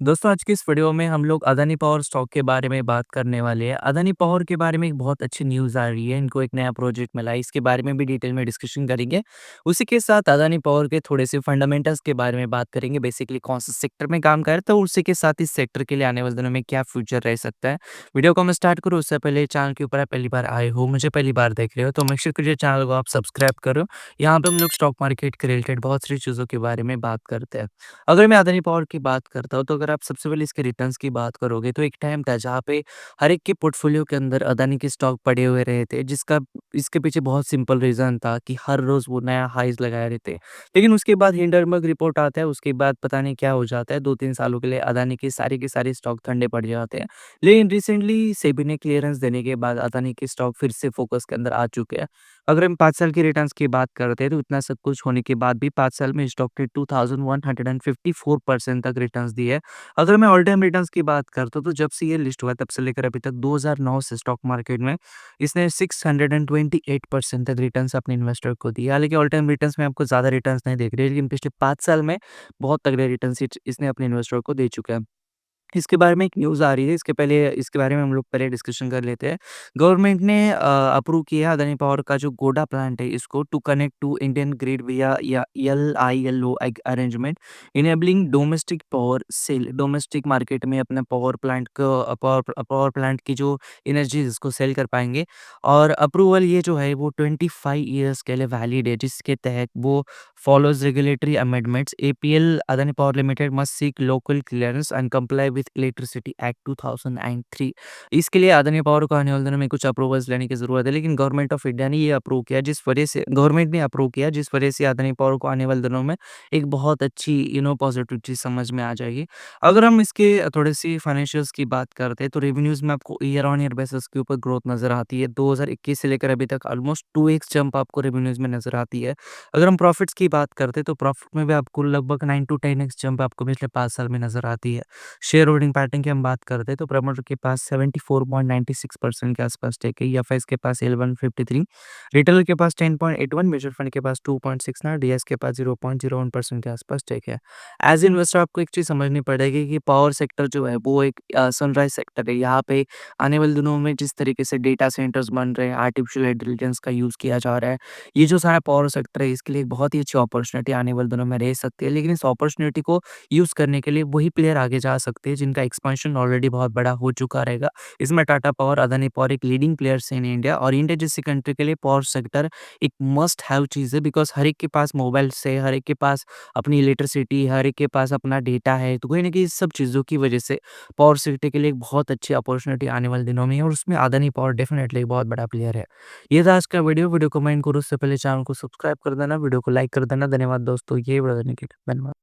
दोस्तों आज की इस वीडियो में हम लोग अदानी पावर स्टॉक के बारे में बात करने वाले हैं। अदानी पावर के बारे में एक बहुत अच्छी न्यूज़ आ रही है। इनको एक नया प्रोजेक्ट मिला है। इसके बारे में भी डिटेल में डिस्कशन करेंगे। उसी के साथ अदानी पावर के थोड़े से फंडामेंटल्स के बारे में बात करेंगे। बेसिकली कौन से सेक्टर में काम कर रहा है, तो उसी के साथ इस सेक्टर के लिए आने वाले दिनों में क्या फ्यूचर रह सकता है। वीडियो को मैं स्टार्ट करूँ उससे पहले चैनल के ऊपर आप पहली बार आए हो, मुझे पहली बार देख रहे हो, तो मेक श्योर कीजिए चैनल को आप सब्सक्राइब करो। यहाँ पे हम लोग स्टॉक मार्केट के रिलेटेड बहुत सारी चीज़ों के बारे में बात करते हैं। अगर मैं अदानी पावर की बात करता हूँ, तो अगर आप सबसे पहले इसके रिटर्न्स की बात करोगे, तो एक टाइम था जहाँ पे हर एक के पोर्टफोलियो के अंदर अदानी के स्टॉक पड़े हुए रहे थे, जिसका इसके पीछे बहुत सिंपल रीज़न था कि हर रोज़ वो नया हाईज़ लगाए रहते। लेकिन उसके बाद हिंडनबर्ग रिपोर्ट आता है, उसके बाद पता नहीं क्या हो जाता है, 2-3 सालों के लिए अदानी के सारे स्टॉक ठंडे पड़ जाते हैं। लेकिन रिसेंटली सेबी ने क्लीयरेंस देने के बाद अदानी के स्टॉक फिर से फ़ोकस के अंदर आ चुके हैं। अगर हम 5 साल के रिटर्न्स की बात करते हैं, तो इतना सब कुछ होने के बाद भी 5 साल में स्टॉक ने 2154% तक रिटर्न्स दिए हैं। अगर मैं ऑल टाइम रिटर्न्स की बात करता हूँ, तो जब से ये लिस्ट हुआ तब से लेकर अभी तक 2009 से स्टॉक मार्केट में इसने 628% तक रिटर्न्स अपने इन्वेस्टर को दिए। हालाँकि ऑल टाइम रिटर्न्स में आपको ज़्यादा रिटर्न्स नहीं दिख रहे, लेकिन पिछले 5 साल में बहुत तगड़े रिटर्न्स इसने अपने इन्वेस्टर को दे चुका है। इसके बारे में एक न्यूज़ आ रही है, इसके पहले इसके बारे में हम लोग पहले डिस्कशन कर लेते हैं। गवर्नमेंट ने अप्रूव किया अदानी पावर का जो गोडा प्लांट है, इसको to connect to Indian grid via या LILO arrangement, enabling domestic power sale. Domestic market में अपना पावर प्लांट को पावर प्लांट की जो एनर्जी इसको सेल कर पाएँगे। और अप्रूवल ये जो है वो 25 ईयर्स के लिए वैलिड है, जिसके तहत वो follows regulatory amendments. APL Adani Power Limited must seek local clearance and comply with Electricity Act 2003। इसके लिए अदानी पावर को आने वाले दिनों में कुछ अप्रूवल्स लेने की ज़रूरत है, लेकिन गवर्नमेंट ऑफ इंडिया ने ये अप्रूव किया, जिस वजह से गवर्नमेंट ने अप्रूव किया, जिस वजह से अदानी पावर को आने वाले दिनों में एक बहुत अच्छी पॉजिटिव चीज़ समझ में आ जाएगी। अगर हम इसके थोड़ी-सी फाइनेंशियल्स की बात करते हैं, तो रेवेन्यूज़ में आपको ईयर ऑन ईयर बेसिस के ऊपर ग्रोथ नज़र आती है। 2021 से लेकर अभी तक ऑलमोस्ट 2x जंप आपको रेवेन्यूज़ में नज़र आती है। अगर हम प्रॉफ़िट्स की बात करते हैं, तो प्रॉफ़िट में भी आपको लगभग 9 टू 10x जंप आपको पिछले 5 साल में नज़र आती है। शेयर होल्डिंग पैटर्न की हम बात करते हैं, तो प्रमोटर के पास 74.96% के आस-पास स्टेक है, एफआईज़ के पास 1153, रिटेलर के पास 10.81, म्यूचुअल फंड के पास 2.69, डीएस के पास 0.01% के आस-पास स्टेक है। एज़ इन्वेस्टर आपको एक चीज़ समझनी पड़ेगी कि पावर सेक्टर जो है वो एक सनराइज़ सेक्टर है। यहाँ पे आने वाले दिनों में जिस तरीके से डेटा सेंटर्स बन रहे हैं, आर्टिफ़िशियल इंटेलिजेंस का यूज़ किया जा रहा है, ये जो सारा पावर सेक्टर है इसके लिए एक बहुत ही अच्छी अपॉर्चुनिटी आने वाले दिनों में रह सकती है। लेकिन इस अपॉर्चुनिटी को यूज़ करने के लिए वही प्लेयर आगे जा सकते हैं जिनका एक्सपेंशन ऑलरेडी बहुत बड़ा हो चुका रहेगा। इसमें टाटा पावर, अदानी पावर एक लीडिंग प्लेयर्स इन इंडिया, और इंडिया जैसी कंट्री के लिए पावर सेक्टर एक मस्ट हैव चीज़ है, बिकॉज़ हर एक के पास मोबाइल्स है, हर एक के पास अपनी इलेक्ट्रिसिटी, हर एक के पास अपना डेटा है। तो कहीं न कहीं इस सब चीज़ों की वजह से पावर सेक्टर के लिए एक बहुत अच्छी अपॉर्चुनिटी आने वाले दिनों में है, और उसमें अदानी पावर डेफिनिटली एक बहुत बड़ा प्लेयर है। ये था आज का वीडियो को कमेंट करो, उससे पहले चैनल को सब्सक्राइब कर देना, वीडियो को लाइक कर देना। धन्यवाद दोस्तों, ये वीडियो देखने के लिए धन्यवाद।